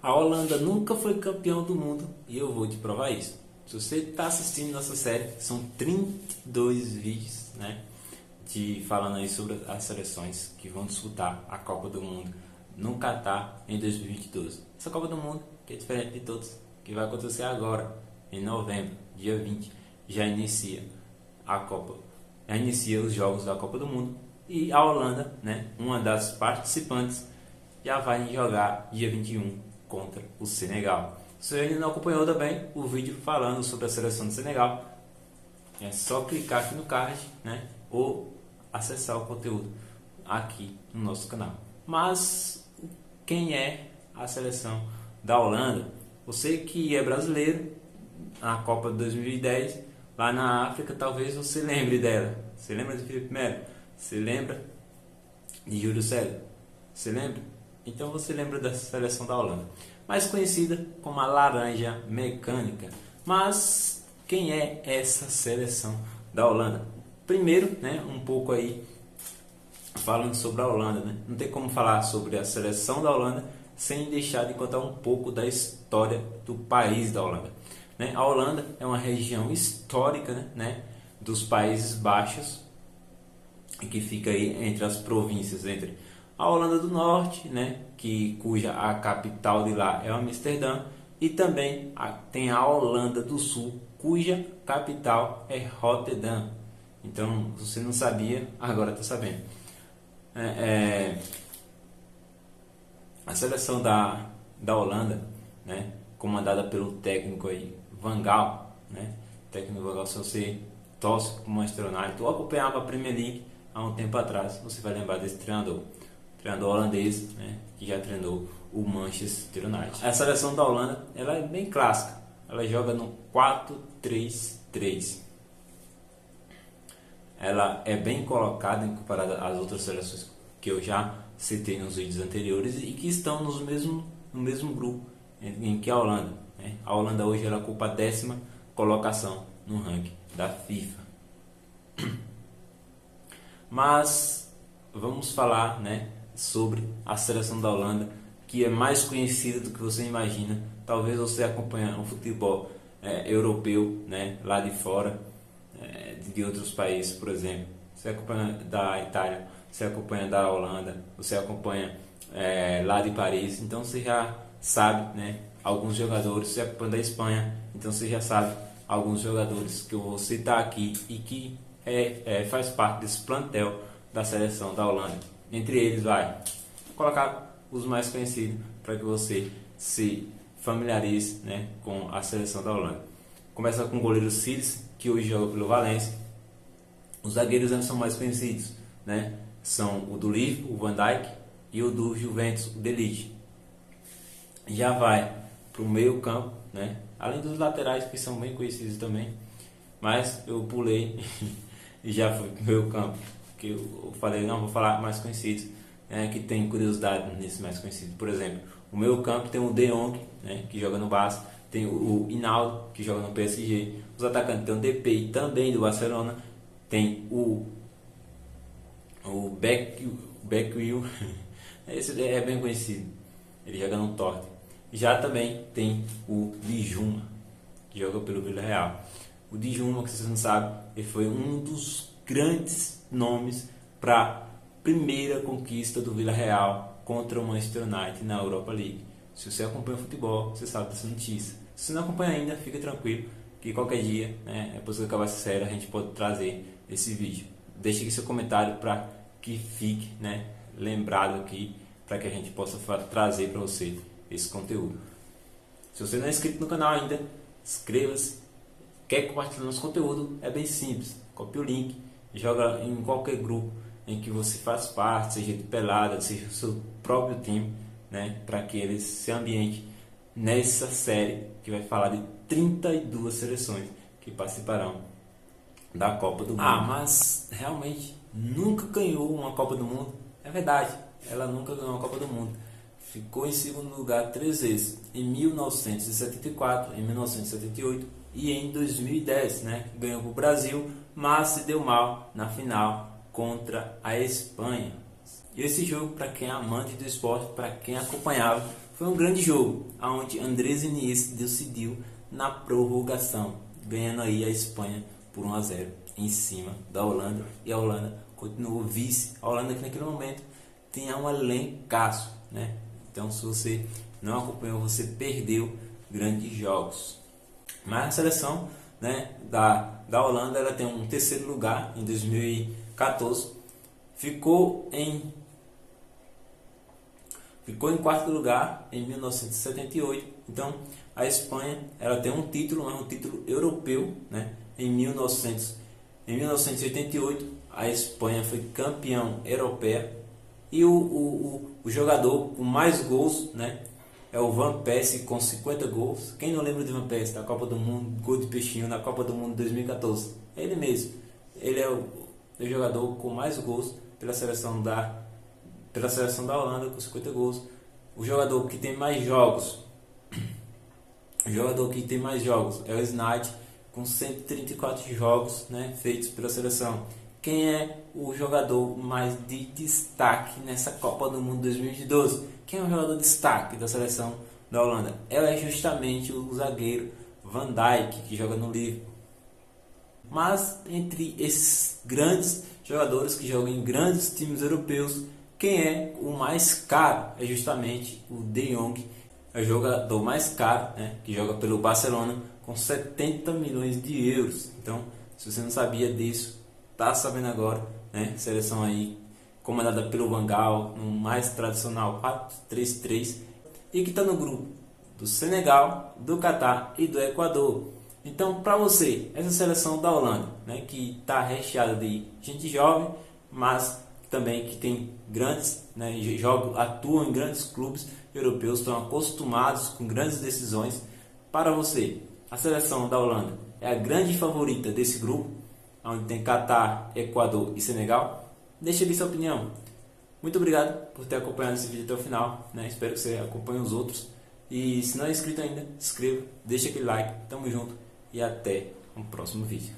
A Holanda nunca foi campeão do mundo e eu vou te provar isso. Se você está assistindo nossa série, são 32 vídeos, né, falando aí sobre as seleções que vão disputar a Copa do Mundo no Catar em 2022. Essa Copa do Mundo, que é diferente de todos, que vai acontecer agora, em novembro, dia 20, já inicia a Copa, já inicia os jogos da Copa do Mundo e a Holanda, né, uma das participantes, já vai jogar dia 21 contra o Senegal. Se você ainda não acompanhou também o vídeo falando sobre a seleção do Senegal, é só clicar aqui no card, né, ou acessar o conteúdo aqui no nosso canal. Mas quem é a seleção da Holanda? Você que é brasileiro, na Copa de 2010, lá na África, talvez você lembre dela. Você lembra de Felipe Melo? Você lembra de Júlio César? Você lembra? Então você lembra da seleção da Holanda, mais conhecida como a Laranja Mecânica. Mas quem é essa seleção da Holanda? Primeiro, né, um pouco aí falando sobre a Holanda, né? Não tem como falar sobre a seleção da Holanda sem deixar de contar um pouco da história do país da Holanda, né? A Holanda é uma região histórica, né, dos Países Baixos, que fica aí entre as províncias, entre a Holanda do Norte, né, cuja a capital de lá é Amsterdã, e também tem a Holanda do Sul, cuja capital é Rotterdam. Então, se você não sabia, agora está sabendo. A seleção da Holanda, né, comandada pelo técnico aí, Van Gaal, né, técnico Van Gaal, se você torce como Manchester United ou acompanhava a Premier League há um tempo atrás, você vai lembrar desse treinador holandês, né, que já treinou o Manchester United. A seleção da Holanda, ela é bem clássica, ela joga no 4-3-3. Ela é bem colocada em comparado às outras seleções que eu já citei nos vídeos anteriores e que estão no mesmo grupo em que a Holanda, né? A Holanda hoje ela ocupa a 10ª colocação no ranking da FIFA. Mas vamos falar, né, sobre a seleção da Holanda, que é mais conhecida do que você imagina. Talvez você acompanhe um futebol europeu, né, lá de fora, de outros países, por exemplo. Você acompanha da Itália, você acompanha da Holanda, você acompanha lá de Paris, então você já sabe, né, alguns jogadores. Você acompanha da Espanha, então você já sabe alguns jogadores que eu vou citar aqui e que faz parte desse plantel da seleção da Holanda. Entre eles vou colocar os mais conhecidos para que você se familiarize, né, com a seleção da Holanda. Começa com o goleiro Sils, que hoje joga pelo Valência. Os zagueiros são mais conhecidos, né? São o do Liverpool, o Van Dijk, e o do Juventus, o De Ligt. Já vai para o meio campo, né? Além dos laterais, que são bem conhecidos também, mas eu pulei e já fui para o meio campo, que eu falei, não, vou falar mais conhecidos, que tem curiosidade nesse mais conhecido. Por exemplo, o meio campo tem o De Jong, né, que joga no Barça, tem o Hinaldo, que joga no PSG. Os atacantes tem o Depay, também do Barcelona, tem o Beckwil, esse é bem conhecido, ele joga no Tottenham. Já também tem o Dijuma, que joga pelo Villarreal. O Dijuma, que vocês não sabem, ele foi um dos grandes nomes para a primeira conquista do Villarreal contra o Manchester United na Europa League. Se você acompanha o futebol, você sabe dessa notícia. Se você não acompanha ainda, fica tranquilo, que qualquer dia, né, depois que acabar essa série, a gente pode trazer esse vídeo. Deixe aqui seu comentário para que fique, né, lembrado aqui, para que a gente possa trazer para você esse conteúdo. Se você não é inscrito no canal ainda, inscreva-se. Quer compartilhar nosso conteúdo? É bem simples. Copie o link, joga em qualquer grupo em que você faz parte, seja de pelada, seja o seu próprio time, né, para que eles se ambientem nessa série que vai falar de 32 seleções que participarão da Copa do Mundo. Mas realmente nunca ganhou uma Copa do Mundo? É verdade, ela nunca ganhou uma Copa do Mundo. Ficou em segundo lugar 3 vezes, em 1974, em 1978 e em 2010, né? Ganhou para o Brasil, mas se deu mal na final contra a Espanha. E esse jogo, para quem é amante do esporte, para quem acompanhava, Foi um grande jogo, onde Andrés Iniesta decidiu na prorrogação, ganhando aí a Espanha por 1-0 em cima da Holanda, e a Holanda continuou vice. A Holanda que naquele momento tinha um elencaço, né? Então, se você não acompanhou, você perdeu grandes jogos. Mas a seleção, né, da Holanda, ela tem um terceiro lugar em 2014, ficou em quarto lugar em 1978. Então a Espanha, ela tem um título, mas um título europeu, né? Em 1988 a Espanha foi campeão europeia, e o jogador com mais gols, né, é o Van Persie, com 50 gols. Quem não lembra de Van Persie da Copa do Mundo, gol de peixinho na Copa do Mundo 2014? É ele mesmo. Ele é o jogador com mais gols pela seleção da Holanda, com 50 gols. O jogador que tem mais jogos, é o Sneijder, com 134 jogos, né, feitos pela seleção. Quem é o jogador mais de destaque nessa Copa do Mundo 2012? Quem é o jogador de destaque da seleção da Holanda? É justamente o zagueiro Van Dijk, que joga no Liverpool. Mas entre esses grandes jogadores que jogam em grandes times europeus, quem é o mais caro? É justamente o De Jong, é o jogador mais caro, né, que joga pelo Barcelona, com 70 milhões de euros. Então, se você não sabia disso, tá sabendo agora, né? Seleção aí comandada pelo Van Gaal, no mais tradicional 4-3-3, e que está no grupo do Senegal, do Catar e do Equador. Então, para você, essa seleção da Holanda, né, que está recheada de gente jovem, mas também que tem grandes, né, atuam em grandes clubes europeus, estão acostumados com grandes decisões. Para você, a seleção da Holanda é a grande favorita desse grupo, onde tem Catar, Equador e Senegal? Deixa aqui sua opinião. Muito obrigado por ter acompanhado esse vídeo até o final, né? Espero que você acompanhe os outros. E se não é inscrito ainda, se inscreva, deixa aquele like, tamo junto e até o próximo vídeo.